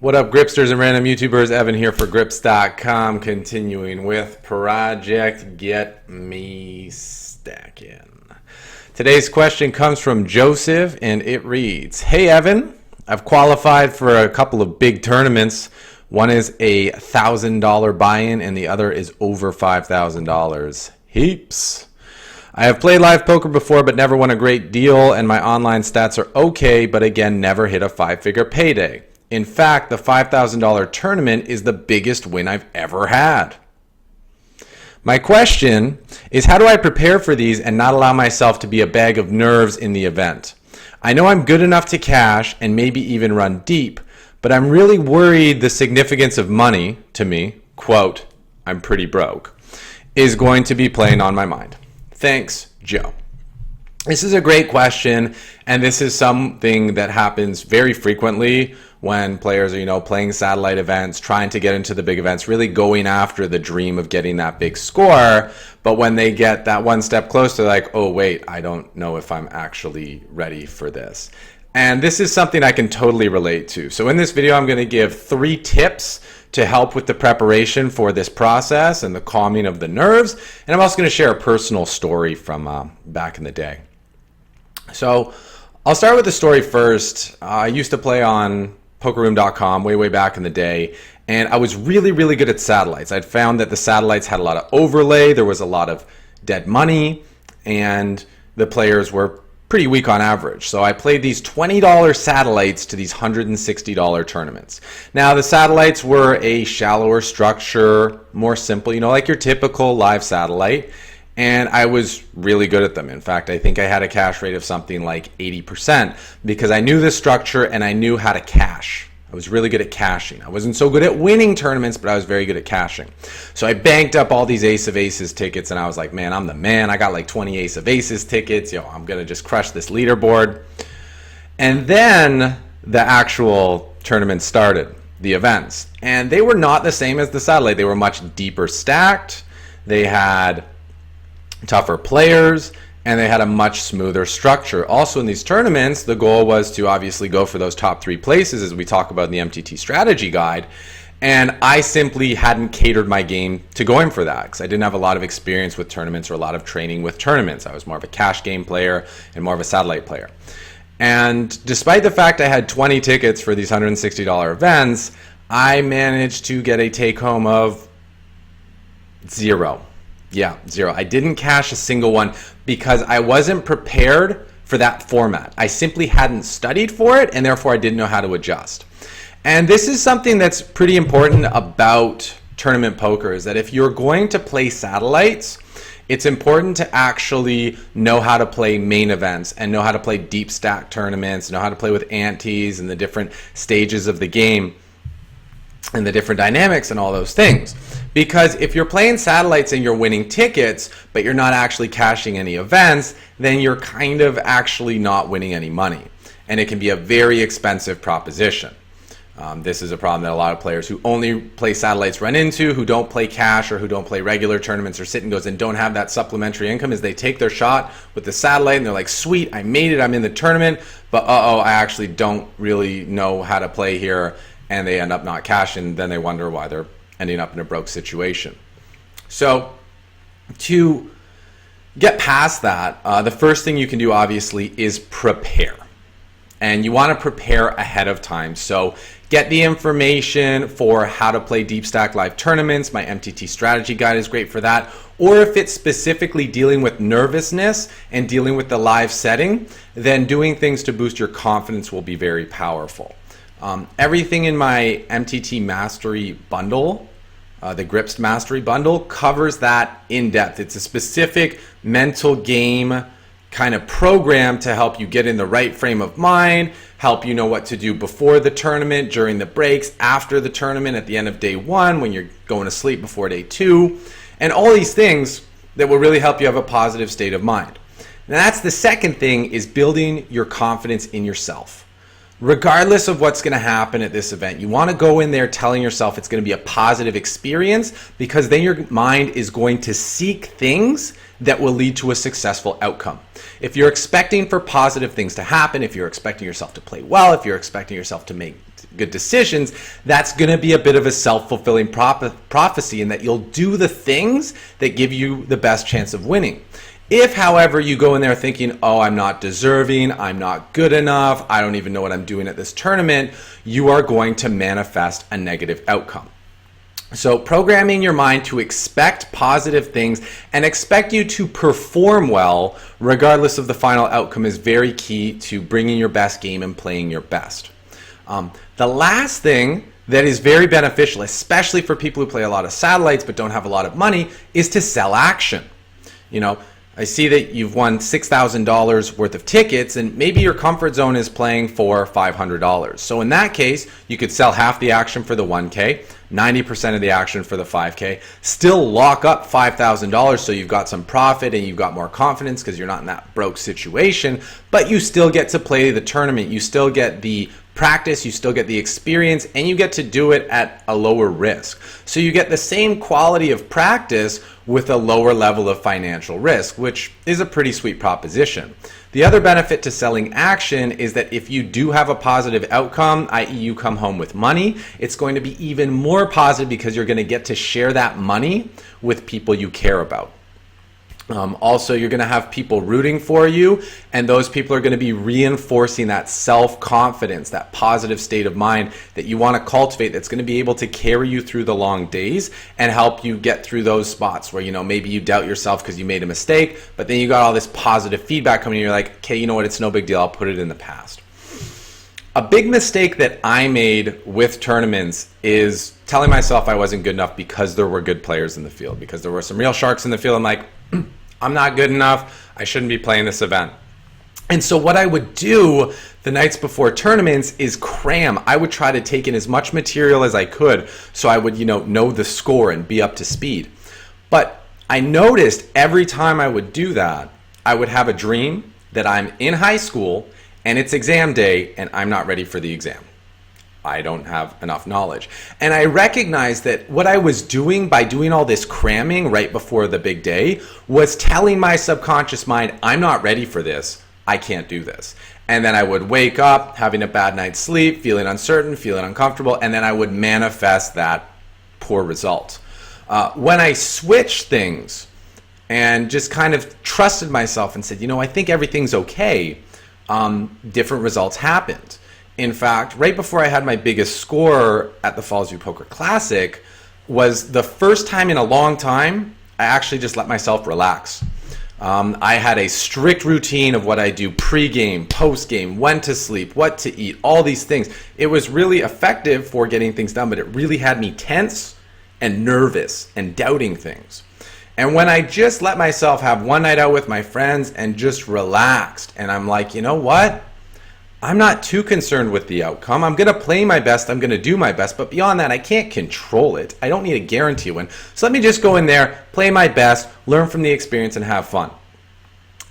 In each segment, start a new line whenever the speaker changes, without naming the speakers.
What up, Gripsters and random YouTubers? Evan here for Grips.com, continuing with Project Get Me Stacking. Today's question comes from Joseph, and it reads, Hey Evan, I've qualified for a couple of big tournaments. One is a $1,000 buy-in, and the other is over $5,000. Heaps. I have played live poker before, but never won a great deal, and my online stats are okay, but again, never hit a five-figure payday. In fact, the $5,000 tournament is the biggest win I've ever had. My question is, how do I prepare for these and not allow myself to be a bag of nerves in the event? I know I'm good enough to cash and maybe even run deep, but I'm really worried the significance of money to me, quote, I'm pretty broke, is going to be playing on my mind. Thanks, Joe. This is a great question, and this is something that happens very frequently when players are, playing satellite events, trying to get into the big events, really going after the dream of getting that big score. But when they get that one step closer, they're like, oh, wait, I don't know if I'm actually ready for this. And this is something I can totally relate to. So in this video, I'm going to give 3 tips to help with the preparation for this process and the calming of the nerves. And I'm also going to share a personal story from back in the day. So I'll start with the story first. I used to play on pokerroom.com way back in the day, and I was really good at satellites. I'd found that the satellites had a lot of overlay, there was a lot of dead money, and the players were pretty weak on average. So I played these $20 satellites to these $160 tournaments. Now the satellites were a shallower structure, more simple, like your typical live satellite. And I was really good at them. In fact, I think I had a cash rate of something like 80% because I knew the structure and I knew how to cash. I was really good at cashing. I wasn't so good at winning tournaments, but I was very good at cashing. So I banked up all these Ace of Aces tickets, and I was like, man, I'm the man. I got like 20 Ace of Aces tickets. I'm going to just crush this leaderboard. And then the actual tournament started, the events. And they were not the same as the satellite. They were much deeper stacked. They had tougher players, and they had a much smoother structure. Also in these tournaments, the goal was to obviously go for those top 3 places, as we talk about in the MTT strategy guide. And I simply hadn't catered my game to going for that because I didn't have a lot of experience with tournaments or a lot of training with tournaments. I was more of a cash game player and more of a satellite player. And despite the fact I had 20 tickets for these $160 events, I managed to get a take home of 0. Yeah, 0. I didn't cash a single one because I wasn't prepared for that format. I simply hadn't studied for it, and therefore I didn't know how to adjust. And this is something that's pretty important about tournament poker, is that if you're going to play satellites, it's important to actually know how to play main events and know how to play deep stack tournaments, know how to play with antes and the different stages of the game and the different dynamics and all those things. Because if you're playing satellites and you're winning tickets, but you're not actually cashing any events, then you're kind of actually not winning any money. And it can be a very expensive proposition. This is a problem that a lot of players who only play satellites run into, who don't play cash or who don't play regular tournaments or sit and goes and don't have that supplementary income, is they take their shot with the satellite and they're like, sweet, I made it, I'm in the tournament, but I actually don't really know how to play here. And they end up not cashing, then they wonder why they're ending up in a broke situation. So to get past that, the first thing you can do obviously is prepare. And you want to prepare ahead of time. So get the information for how to play deep stack live tournaments. My MTT strategy guide is great for that. Or if it's specifically dealing with nervousness and dealing with the live setting, then doing things to boost your confidence will be very powerful. Everything in my MTT Mastery bundle, the Grips Mastery bundle, covers that in depth. It's a specific mental game kind of program to help you get in the right frame of mind, help you know what to do before the tournament, during the breaks, after the tournament, at the end of day 1, when you're going to sleep before day 2, and all these things that will really help you have a positive state of mind. Now that's the second thing, is building your confidence in yourself. Regardless of what's going to happen at this event, you want to go in there telling yourself it's going to be a positive experience, because then your mind is going to seek things that will lead to a successful outcome. If you're expecting for positive things to happen, if you're expecting yourself to play well, if you're expecting yourself to good decisions, that's going to be a bit of a self-fulfilling prophecy in that you'll do the things that give you the best chance of winning. If, however, you go in there thinking, oh, I'm not deserving, I'm not good enough, I don't even know what I'm doing at this tournament, you are going to manifest a negative outcome. So programming your mind to expect positive things and expect you to perform well regardless of the final outcome is very key to bringing your best game and playing your best. The last thing that is very beneficial, especially for people who play a lot of satellites but don't have a lot of money, is to sell action. You know, I see that you've won $6,000 worth of tickets and maybe your comfort zone is playing for $500. So in that case, you could sell half the action for the 1K, 90% of the action for the 5K, still lock up $5,000 so you've got some profit and you've got more confidence because you're not in that broke situation, but you still get to play the tournament. You still get the practice, you still get the experience, and you get to do it at a lower risk. So you get the same quality of practice with a lower level of financial risk, which is a pretty sweet proposition. The other benefit to selling action is that if you do have a positive outcome, i.e. you come home with money, it's going to be even more positive because you're going to get to share that money with people you care about. Also, you're going to have people rooting for you, and those people are going to be reinforcing that self-confidence, that positive state of mind that you want to cultivate that's going to be able to carry you through the long days and help you get through those spots where, you know, maybe you doubt yourself because you made a mistake, but then you got all this positive feedback coming and you're like, okay, you know what, it's no big deal, I'll put it in the past. A big mistake that I made with tournaments is telling myself I wasn't good enough because there were good players in the field, because there were some real sharks in the field. I'm like, I'm not good enough, I shouldn't be playing this event. And so what I would do the nights before tournaments is cram. I would try to take in as much material as I could so I would, know the score and be up to speed. But I noticed every time I would do that, I would have a dream that I'm in high school and it's exam day and I'm not ready for the exam. I don't have enough knowledge. And I recognized that what I was doing by doing all this cramming right before the big day was telling my subconscious mind, I'm not ready for this. I can't do this. And then I would wake up having a bad night's sleep, feeling uncertain, feeling uncomfortable, and then I would manifest that poor result. When I switched things and just kind of trusted myself and said, I think everything's okay, different results happened. In fact, right before I had my biggest score at the Fallsview Poker Classic was the first time in a long time I actually just let myself relax. I had a strict routine of what I do pre-game, post-game, when to sleep, what to eat, all these things. It was really effective for getting things done, but it really had me tense and nervous and doubting things. And when I just let myself have one night out with my friends and just relaxed, and I'm like, you know what? I'm not too concerned with the outcome. I'm going to play my best. I'm going to do my best. But beyond that, I can't control it. I don't need a guarantee win. So let me just go in there, play my best, learn from the experience, and have fun.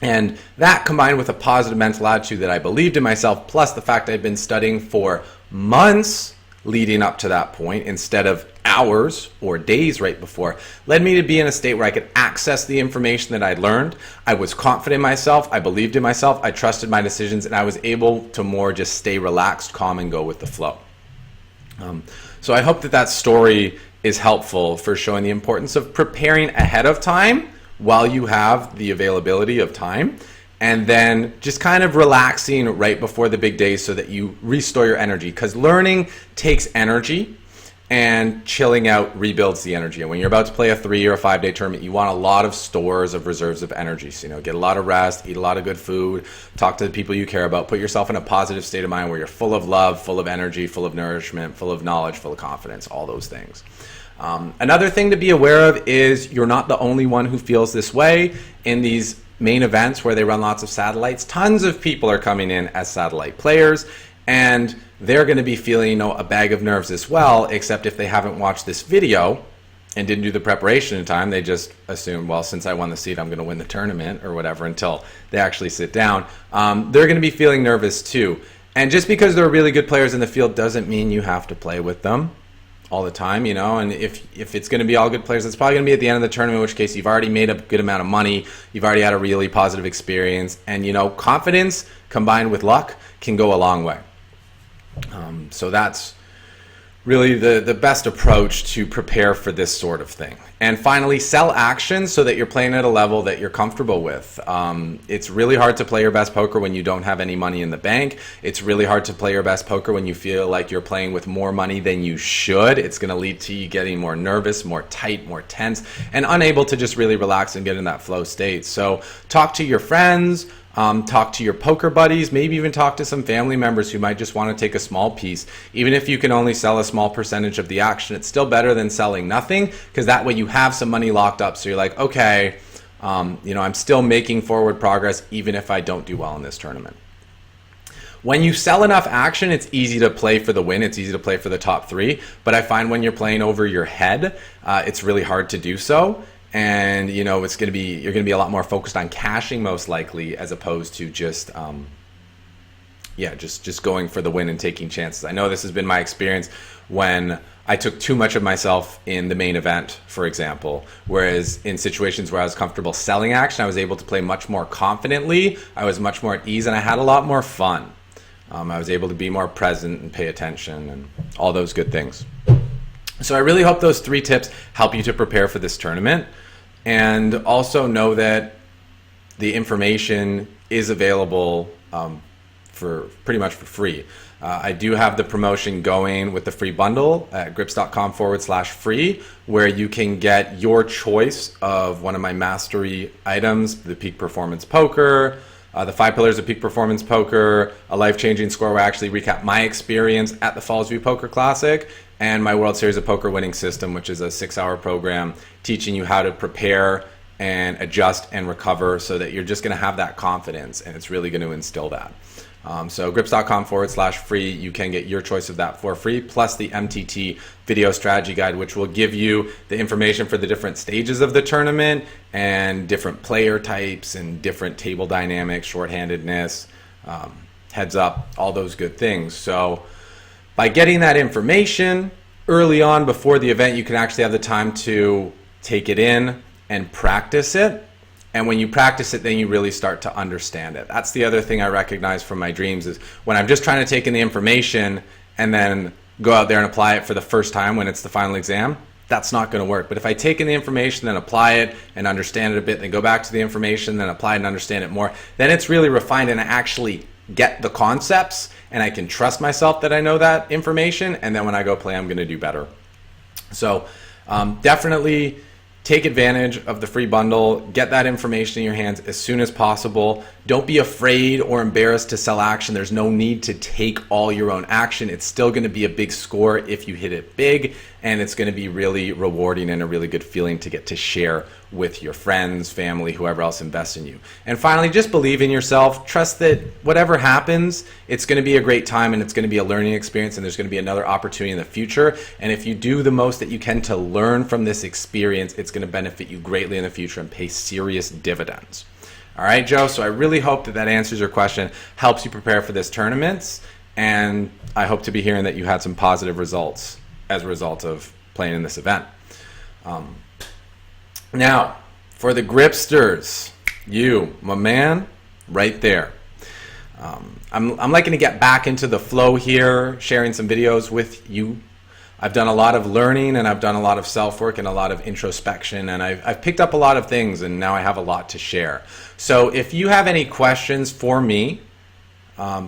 And that combined with a positive mental attitude that I believed in myself, plus the fact I'd been studying for months leading up to that point instead of hours or days right before, led me to be in a state where I could access the information that I'd learned. I was confident in myself, I believed in myself, I trusted my decisions, and I was able to more just stay relaxed, calm, and go with the flow. So I hope that story is helpful for showing the importance of preparing ahead of time while you have the availability of time, and then just kind of relaxing right before the big days so that you restore your energy, because learning takes energy and chilling out rebuilds the energy. And when you're about to play a 3 or a 5 day tournament, you want a lot of stores of reserves of energy. So, get a lot of rest, eat a lot of good food, talk to the people you care about, put yourself in a positive state of mind where you're full of love, full of energy, full of nourishment, full of knowledge, full of confidence, all those things. Another thing to be aware of is you're not the only one who feels this way. In these main events where they run lots of satellites, tons of people are coming in as satellite players, and they're going to be feeling a bag of nerves as well, except if they haven't watched this video and didn't do the preparation in time, they just assume, well, since I won the seat, I'm going to win the tournament or whatever, until they actually sit down. They're going to be feeling nervous too. And just because there are really good players in the field doesn't mean you have to play with them all the time, and if it's going to be all good players, it's probably going to be at the end of the tournament, in which case you've already made a good amount of money, you've already had a really positive experience, and confidence combined with luck can go a long way. So that's really the best approach to prepare for this sort of thing. And finally, sell action so that you're playing at a level that you're comfortable with. It's really hard to play your best poker when you don't have any money in the bank. It's really hard to play your best poker when you feel like you're playing with more money than you should. It's going to lead to you getting more nervous, more tight, more tense, and unable to just really relax and get in that flow state. So talk to your friends. Talk to your poker buddies, maybe even talk to some family members who might just want to take a small piece. Even if you can only sell a small percentage of the action, it's still better than selling nothing, because that way you have some money locked up. So you're like, okay, I'm still making forward progress even if I don't do well in this tournament. When you sell enough action, it's easy to play for the win. It's easy to play for the top three. But I find when you're playing over your head, it's really hard to do so. And you're going to be a lot more focused on cashing most likely, as opposed to just going for the win and taking chances. I know this has been my experience when I took too much of myself in the main event, for example, whereas in situations where I was comfortable selling action, I was able to play much more confidently. I was much more at ease, and I had a lot more fun. I was able to be more present and pay attention and all those good things. So I really hope those 3 tips help you to prepare for this tournament. And also know that the information is available for pretty much for free. I do have the promotion going with the free bundle at grips.com/free, where you can get your choice of one of my mastery items, the Peak Performance Poker, the 5 Pillars of Peak Performance Poker, a Life-Changing Score where I actually recap my experience at the Falls View Poker Classic, and my World Series of Poker winning system, which is a 6-hour program teaching you how to prepare and adjust and recover so that you're just going to have that confidence, and it's really going to instill that. So grips.com/free, you can get your choice of that for free, plus the MTT video strategy guide, which will give you the information for the different stages of the tournament and different player types and different table dynamics, shorthandedness, heads up, all those good things. So by getting that information early on before the event, you can actually have the time to take it in and practice it. And when you practice it, then you really start to understand it. That's the other thing I recognize from my dreams, is when I'm just trying to take in the information and then go out there and apply it for the first time when it's the final exam, that's not going to work. But if I take in the information and apply it and understand it a bit, then go back to the information, then apply it and understand it more, then it's really refined and I actually get the concepts and I can trust myself that I know that information, and then when I go play, I'm going to do better. So definitely take advantage of the free bundle. Get that information in your hands as soon as possible. Don't be afraid or embarrassed to sell action. There's no need to take all your own action. It's still going to be a big score if you hit it big, and it's going to be really rewarding and a really good feeling to get to share with your friends, family, whoever else invests in you. And finally, just believe in yourself. Trust that whatever happens, it's going to be a great time and it's going to be a learning experience, and there's going to be another opportunity in the future. And if you do the most that you can to learn from this experience, it's going to benefit you greatly in the future and pay serious dividends. All right, Joe, so I really hope that answers your question, helps you prepare for this tournament, and I hope to be hearing that you had some positive results as a result of playing in this event. Now, for the gripsters, you, my man, right there. I'm liking to get back into the flow here, sharing some videos with you. I've done a lot of learning, and I've done a lot of self-work and a lot of introspection, and I've picked up a lot of things, and now I have a lot to share. So if you have any questions for me,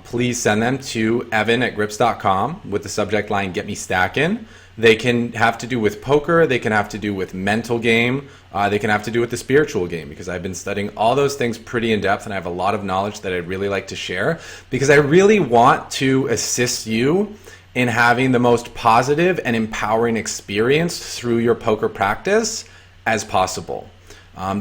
please send them to evan@grips.com with the subject line, Get Me Stackin'. They can have to do with poker, they can have to do with mental game, they can have to do with the spiritual game, because I've been studying all those things pretty in depth, and I have a lot of knowledge that I'd really like to share, because I really want to assist you in having the most positive and empowering experience through your poker practice as possible.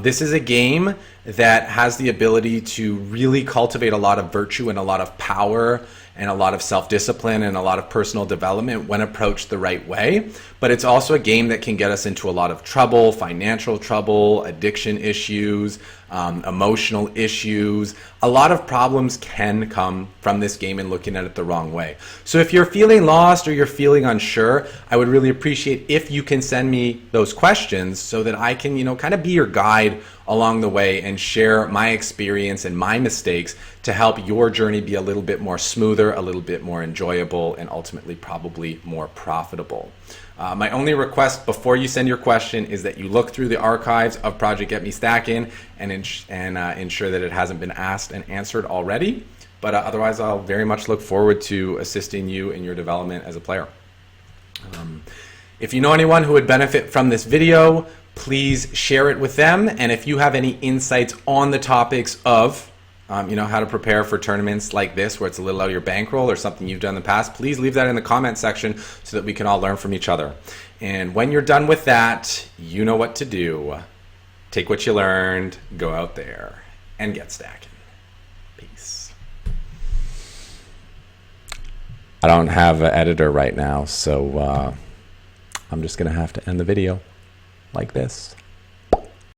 This is a game that has the ability to really cultivate a lot of virtue and a lot of power and a lot of self-discipline and a lot of personal development when approached the right way. But it's also a game that can get us into a lot of trouble, financial trouble, addiction issues, emotional issues. A lot of problems can come from this game and looking at it the wrong way. So if you're feeling lost or you're feeling unsure, I would really appreciate if you can send me those questions so that I can, kind of be your guide along the way and share my experience and my mistakes to help your journey be a little bit more smoother, a little bit more enjoyable, and ultimately probably more profitable. My only request before you send your question is that you look through the archives of Project Get Me Stacking and ensure that it hasn't been asked and answered already. But otherwise, I'll very much look forward to assisting you in your development as a player. If you know anyone who would benefit from this video, please share it with them. And if you have any insights on the topics of how to prepare for tournaments like this where it's a little out of your bankroll or something you've done in the past, please leave that in the comment section so that we can all learn from each other. And when you're done with that, you know what to do. Take what you learned, go out there, and get stacking. Peace. I don't have an editor right now, so I'm just going to have to end the video like this.